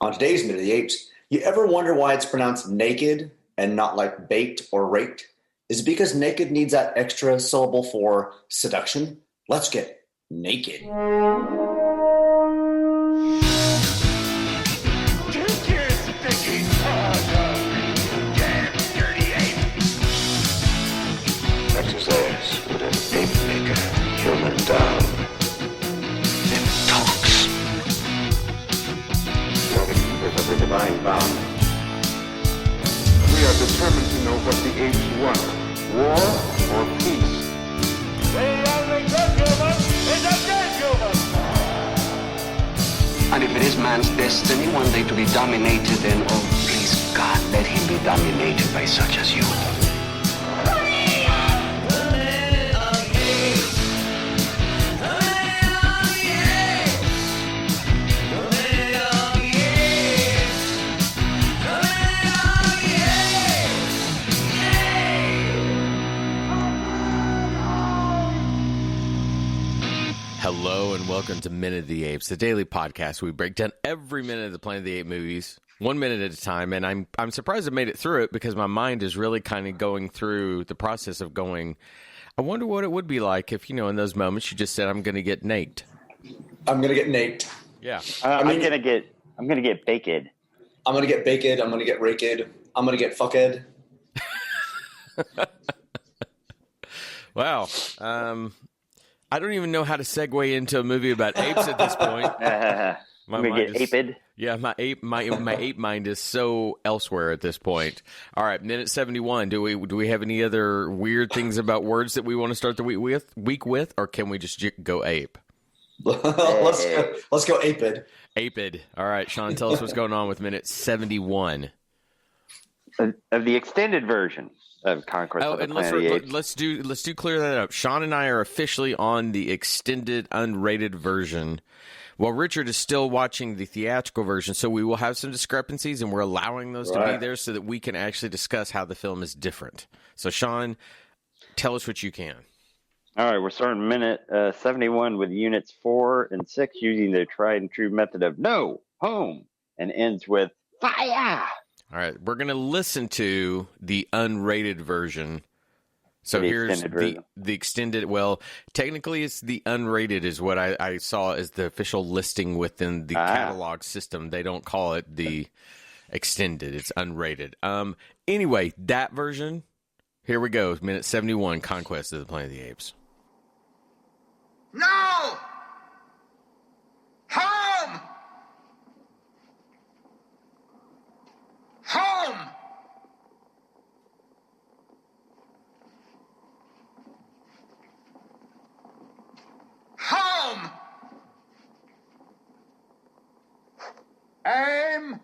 On today's Minute of the Apes, you ever wonder why it's pronounced naked and not like baked or raked? Is it because naked needs that extra syllable for seduction? Let's get naked. Exercise would an ape make a human down? It talks. Nothing is of the divine bound. We are determined to know what the apes want, war or peace. The only good human is a dead human. And if it is man's destiny one day to be dominated, then, oh, please, God, let him be dominated by such as you. Hello and welcome to Minute of the Apes, the daily podcast. We break down every minute of the Planet of the Apes movies, 1 minute at a time, and I'm surprised I made it through it because my mind is really kind of going through the process of going, I wonder what it would be like if, in those moments you just said, I'm going to get naked. I'm going to get naked. Yeah. I'm gonna get baked. I'm going to get baked. I'm going to get raked. I'm going to get fucked. Wow. I don't even know how to segue into a movie about apes at this point. I'm gonna get Ape-ED. Yeah, my ape mind is so elsewhere at this point. All right, minute 71. Do we have any other weird things about words that we want to start the week with, or can we just go ape? Let's go Ape-ED. Ape-ED. All right, Sean, tell us what's going on with minute 71. Of the extended version of Conquest of the Planet of the Apes. Let's clear that up. Sean and I are officially on the extended unrated version, while Richard is still watching the theatrical version. So we will have some discrepancies, and we're allowing those to be there so that we can actually discuss how the film is different. So Sean, tell us what you can. All right, we're starting minute 71 with units 4 and 6 using their tried and true method of no, home, and ends with fire. All right, we're going to listen to the unrated version. So here's the extended. Well, technically, it's the unrated is what I saw as the official listing within the catalog system. They don't call it the extended. It's unrated. Anyway, that version, here we go. Minute 71, Conquest of the Planet of the Apes. No! Home! Home! Home! Aim!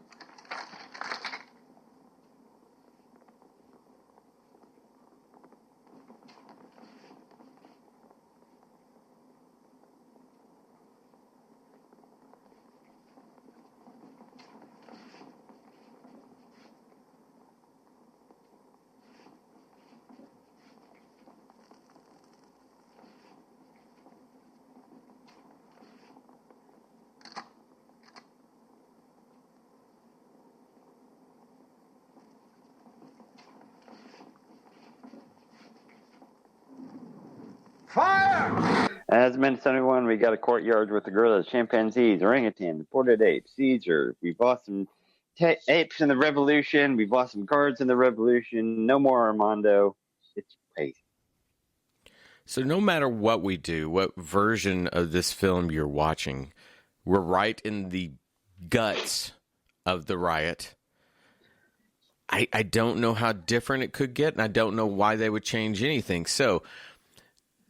Fire! As minute 71, we got a courtyard with the gorillas, chimpanzees, orangutan, imported apes, Caesar. We've lost some apes in the revolution. We've lost some guards in the revolution. No more Armando. It's crazy. So no matter what we do, what version of this film you're watching, we're right in the guts of the riot. I don't know how different it could get, and I don't know why they would change anything. So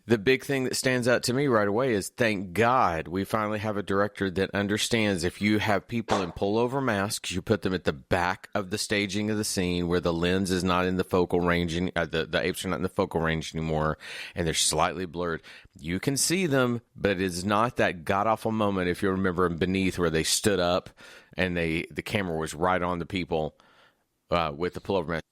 the big thing that stands out to me right away is, thank God we finally have a director that understands if you have people in pullover masks, you put them at the back of the staging of the scene where the lens is not in the focal range, the apes are not in the focal range anymore, and they're slightly blurred. You can see them, but it is not that god-awful moment, if you remember in Beneath, where they stood up and the camera was right on the people with the pullover mask.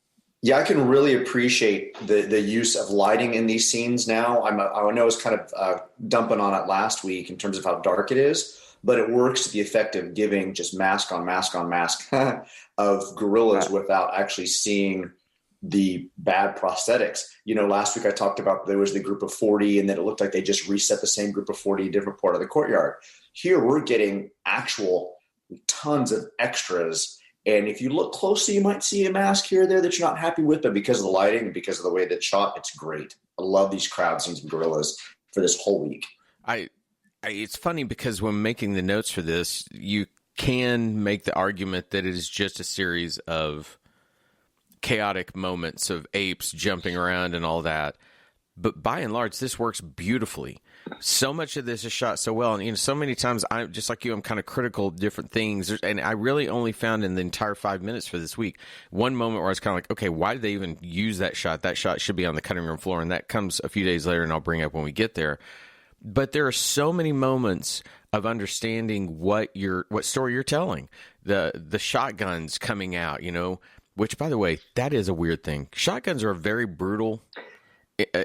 Yeah, I can really appreciate the use of lighting in these scenes now. I know I was kind of dumping on it last week in terms of how dark it is, but it works to the effect of giving just mask on mask on mask of gorillas without actually seeing the bad prosthetics. Last week I talked about there was the group of 40 and then it looked like they just reset the same group of 40 in a different part of the courtyard. Here we're getting actual tons of extras. And if you look closely, you might see a mask here or there that you're not happy with, but because of the lighting and because of the way that it's shot, it's great. I love these crowd scenes of gorillas for this whole week. It's funny because when making the notes for this, you can make the argument that it is just a series of chaotic moments of apes jumping around and all that. But by and large, this works beautifully. So much of this is shot so well. And so many times, I'm just like you, I'm kind of critical of different things. And I really only found in the entire 5 minutes for this week, one moment where I was kind of like, okay, why did they even use that shot? That shot should be on the cutting room floor. And that comes a few days later, and I'll bring up when we get there. But there are so many moments of understanding what story you're telling. The shotguns coming out, which, by the way, that is a weird thing. Shotguns are a very brutal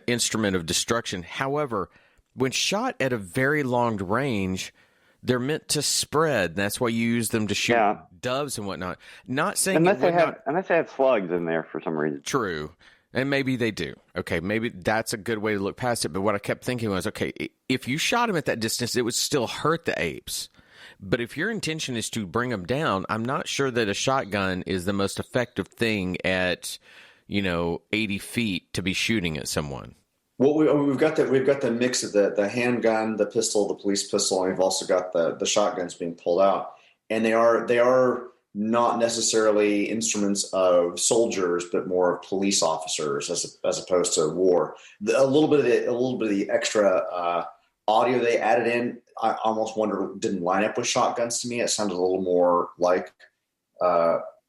instrument of destruction. However, when shot at a very long range, they're meant to spread. That's why you use them to shoot doves and whatnot. Not saying unless they have slugs in there for some reason. True. And maybe they do. Okay, maybe that's a good way to look past it. But what I kept thinking was, okay, if you shot them at that distance, it would still hurt the apes. But if your intention is to bring them down, I'm not sure that a shotgun is the most effective thing at, 80 feet to be shooting at someone. Well, we've got the mix of the handgun, the pistol, the police pistol, and we've also got the shotguns being pulled out, and they are not necessarily instruments of soldiers, but more of police officers as opposed to war. A little bit of the extra audio they added in, I almost wonder didn't line up with shotguns to me. It sounded a little more like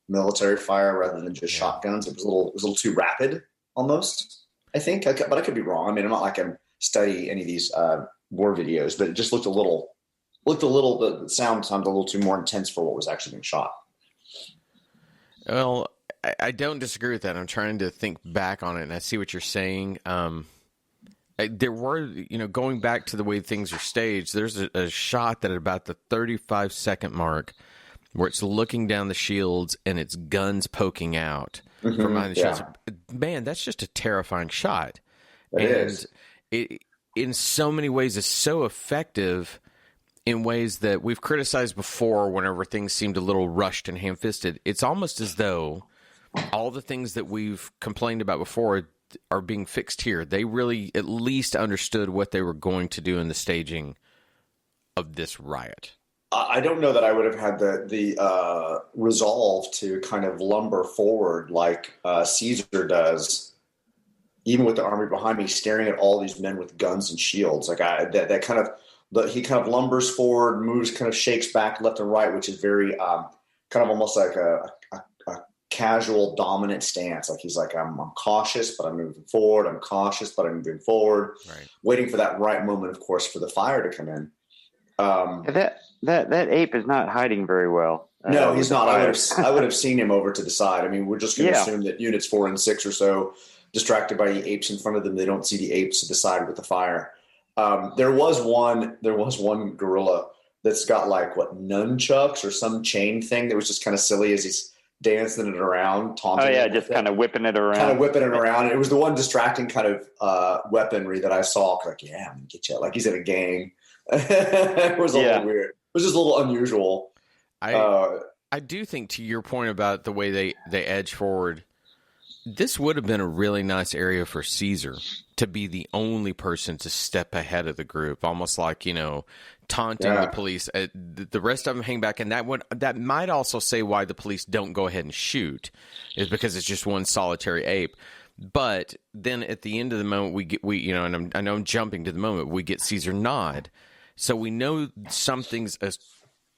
military fire rather than just shotguns. It was a little too rapid almost, I think, but I could be wrong. I mean, I'm not like I'm studying any of these war videos, but it just looked a little. The sound sounded a little too more intense for what was actually being shot. Well, I don't disagree with that. I'm trying to think back on it, and I see what you're saying. There were, going back to the way things are staged, there's a shot that at about the 35-second mark where it's looking down the shields and its guns poking out from behind the shields. Man, that's just a terrifying shot. It in so many ways is so effective in ways that we've criticized before whenever things seemed a little rushed and ham-fisted. It's almost as though all the things that we've complained about before are being fixed here. They really at least understood what they were going to do in the staging of this riot. I don't know that I would have had the resolve to kind of lumber forward like Caesar does, even with the army behind me, staring at all these men with guns and shields. Like he kind of lumbers forward, moves, kind of shakes back left and right, which is very kind of almost like a casual dominant stance. Like he's like, I'm cautious, but I'm moving forward. I'm cautious, but I'm moving forward. Right. Waiting for that right moment, of course, for the fire to come in. That ape is not hiding very well. No, he's not. I would have seen him over to the side. I mean, we're just going to assume that units 4 and 6 or so, distracted by the apes in front of them, they don't see the apes to the side with the fire. There was one gorilla that's got nunchucks or some chain thing that was just kind of silly as he's dancing it around, taunting. Oh yeah, just kind of whipping it around. And it was the one distracting kind of weaponry that I saw. Like, yeah, I'm gonna get you. Like he's in a gang. It was a little weird. It was just a little unusual. I do think, to your point about the way they edge forward, this would have been a really nice area for Caesar to be the only person to step ahead of the group, almost like, taunting the police. The rest of them hang back, and that might also say why the police don't go ahead and shoot, is because it's just one solitary ape. But then at the end of the moment, and I know I'm jumping to the moment, we get Caesar nod, so we know something's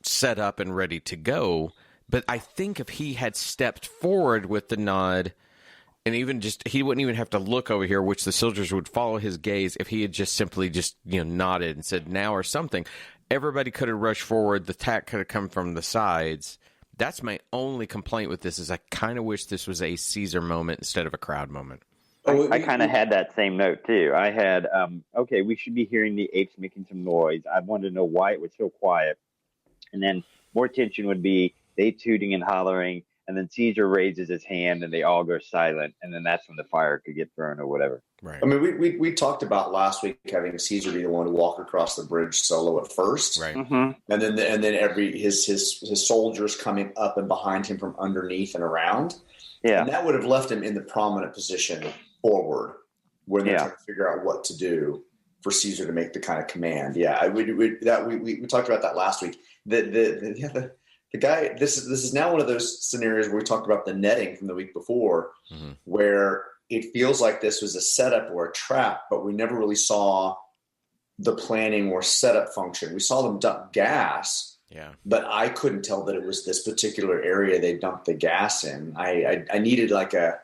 set up and ready to go. But I think if he had stepped forward with the nod, and even he wouldn't even have to look over here, which the soldiers would follow his gaze if he had just simply nodded and said now or something. Everybody could have rushed forward. The attack could have come from the sides. That's my only complaint with this, is I kind of wish this was a Caesar moment instead of a crowd moment. I kind of had that same note too. I had, okay, we should be hearing the apes making some noise. I wanted to know why it was so quiet. And then more tension would be they tooting and hollering, and then Caesar raises his hand, and they all go silent, and then that's when the fire could get thrown or whatever. Right. I mean, we talked about last week having Caesar be the one to walk across the bridge solo at first, Right. Mm-hmm. and then every his soldiers coming up and behind him from underneath and around. Yeah. And that would have left him in the prominent position forward, where they're trying to figure out what to do for Caesar to make the kind of command. Yeah, we talked about that last week. The guy. This is now one of those scenarios where we talked about the netting from the week before, where it feels like this was a setup or a trap, but we never really saw the planning or setup function. We saw them dump gas, but I couldn't tell that it was this particular area they dumped the gas in. I needed like a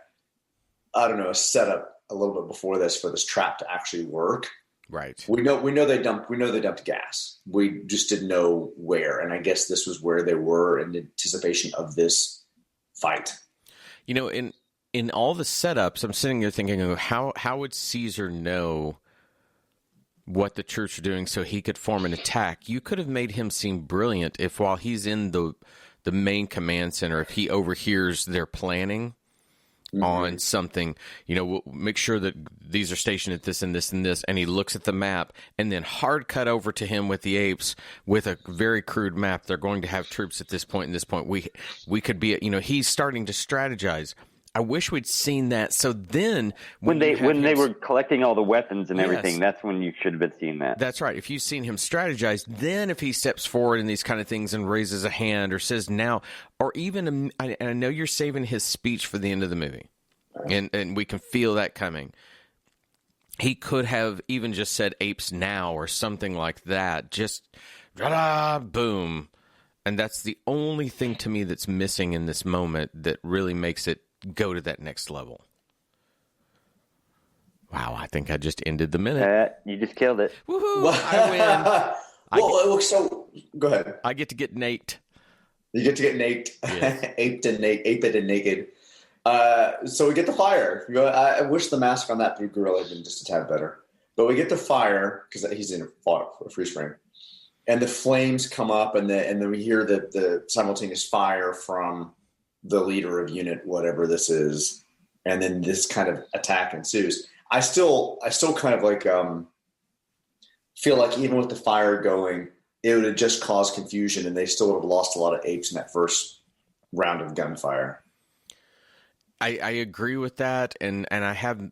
setup a little bit before this for this trap to actually work. Right. We know they dumped gas. We just didn't know where, and I guess this was where they were in anticipation of this fight. You know, in all the setups, I'm sitting here thinking, how would Caesar know what the troops are doing so he could form an attack? You could have made him seem brilliant if, while he's in the main command center, if he overhears their planning on something, we'll make sure that these are stationed at this and this and this, and he looks at the map, and then hard cut over to him with the apes with a very crude map. They're going to have troops at this point and this point. We could be, he's starting to strategize. I wish we'd seen that. So then when they were collecting all the weapons and everything, that's when you should have been seeing that. That's right. If you've seen him strategize, then if he steps forward in these kind of things and raises a hand or says now, or even, I know you're saving his speech for the end of the movie, and we can feel that coming. He could have even just said apes now or something like that. Just boom. And that's the only thing to me that's missing in this moment that really makes it go to that next level. Wow, I think I just ended the minute. You just killed it. Woohoo! I win. So go ahead. I get to get naked. You get to get naked, Yes. Aped and naked. So we get the fire. I wish the mask on that blue gorilla had been just a tad better. But we get the fire because he's in a freeze frame, and the flames come up, and then we hear the simultaneous fire from the leader of unit, whatever this is, and then this kind of attack ensues. I still kind of like feel like even with the fire going, it would have just caused confusion, and they still would have lost a lot of apes in that first round of gunfire. I agree with that, and I have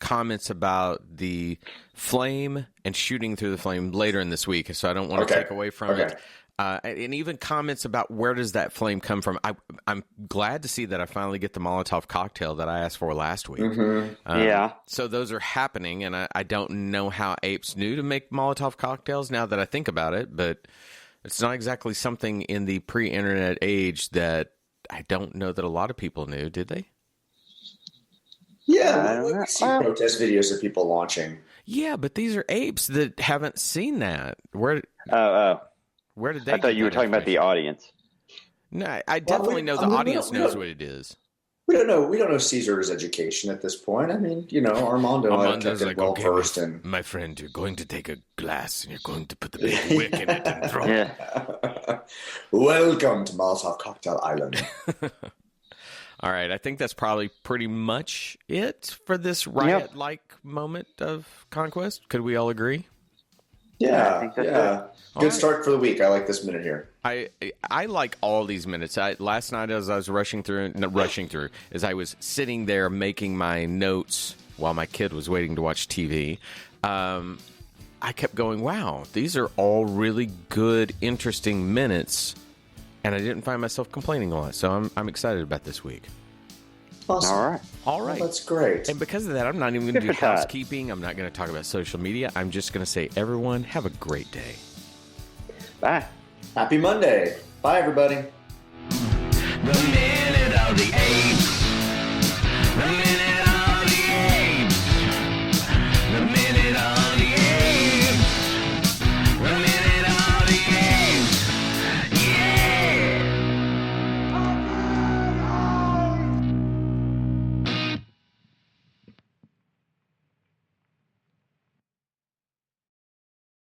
comments about the flame and shooting through the flame later in this week, so I don't want to take away from it. And even comments about where does that flame come from. I'm glad to see that I finally get the Molotov cocktail that I asked for last week. So those are happening, and I don't know how apes knew to make Molotov cocktails now that I think about it, but it's not exactly something in the pre-internet age that I don't know that a lot of people knew, did they? Yeah, we see protest videos of people launching. Yeah, but these are apes that haven't seen that. Where did they? I thought you were talking about the audience. No, I definitely know the audience knows what it is. We don't know. We don't know Caesar's education at this point. I mean, Armando's like, well okay, versed in. My friend, you're going to take a glass and you're going to put the big wick in it and throw it. Welcome to Molotov Cocktail Island. All right, I think that's probably pretty much it for this riot-like moment of Conquest. Could we all agree? Yeah, I think that's it. Good start for the week. I like this minute here. I like all these minutes. Last night as I was as I was sitting there making my notes while my kid was waiting to watch TV, I kept going, wow, these are all really good, interesting minutes. And I didn't find myself complaining a lot, so I'm excited about this week. Awesome. All right. Well, that's great. And because of that, I'm not even going to do housekeeping. I'm not going to talk about social media. I'm just going to say, everyone, have a great day. Bye. Happy Monday. Bye, everybody. The